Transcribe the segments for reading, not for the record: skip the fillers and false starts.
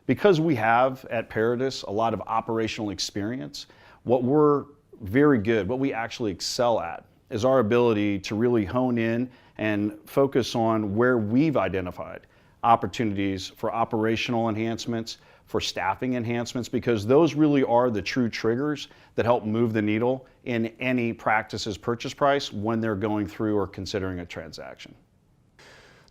Because we have at Paradis a lot of operational experience, what we're very good, what we actually excel at, is our ability to really hone in and focus on where we've identified opportunities for operational enhancements, for staffing enhancements, because those really are the true triggers that help move the needle in any practice's purchase price when they're going through or considering a transaction.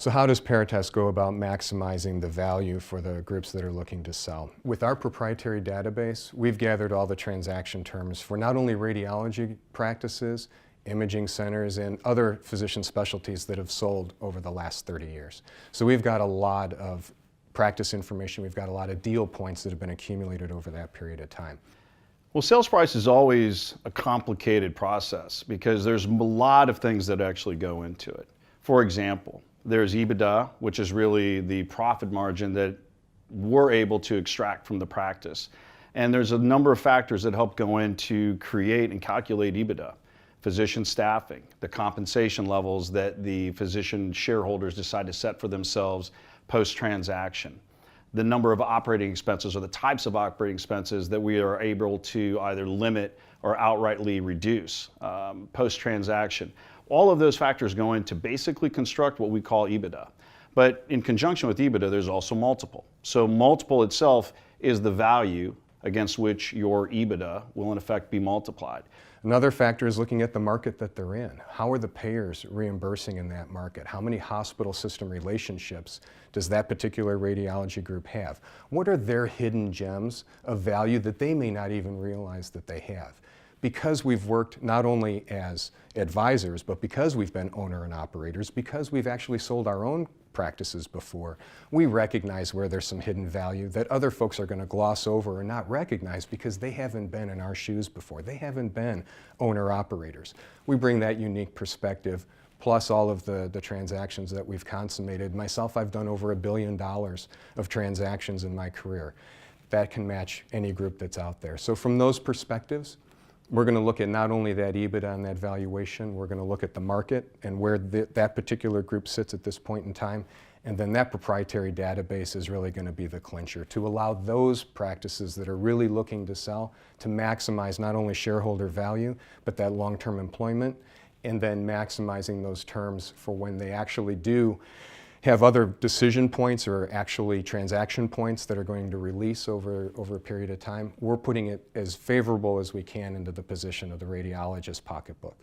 So how does Paradis go about maximizing the value for the groups that are looking to sell? With our proprietary database, we've gathered all the transaction terms for not only radiology practices, imaging centers, and other physician specialties that have sold over the last 30 years. So we've got a lot of practice information, we've got a lot of deal points that have been accumulated over that period of time. Well, sales price is always a complicated process because there's a lot of things that actually go into it. For example, there's EBITDA, which is really the profit margin that we're able to extract from the practice. And there's a number of factors that help go into create and calculate EBITDA. Physician staffing, the compensation levels that the physician shareholders decide to set for themselves post-transaction, the number of operating expenses or the types of operating expenses that we are able to either limit or outrightly reduce post-transaction. All of those factors go in to basically construct what we call EBITDA. But in conjunction with EBITDA, there's also multiple. So multiple itself is the value against which your EBITDA will in effect be multiplied. Another factor is looking at the market that they're in. How are the payers reimbursing in that market? How many hospital system relationships does that particular radiology group have? What are their hidden gems of value that they may not even realize that they have? Because we've worked not only as advisors, but because we've been owner and operators, because we've actually sold our own practices before, we recognize where there's some hidden value that other folks are going to gloss over or not recognize because they haven't been in our shoes before. They haven't been owner operators. We bring that unique perspective, plus all of the transactions that we've consummated. Myself, I've done over $1 billion of transactions in my career. That can match any group that's out there. So from those perspectives, we're going to look at not only that EBITDA and that valuation, we're going to look at the market and where that particular group sits at this point in time, and then that proprietary database is really going to be the clincher to allow those practices that are really looking to sell to maximize not only shareholder value, but that long-term employment, and then maximizing those terms for when they actually do have other decision points or actually transaction points that are going to release over a period of time. We're putting it as favorable as we can into the position of the radiologist's pocketbook.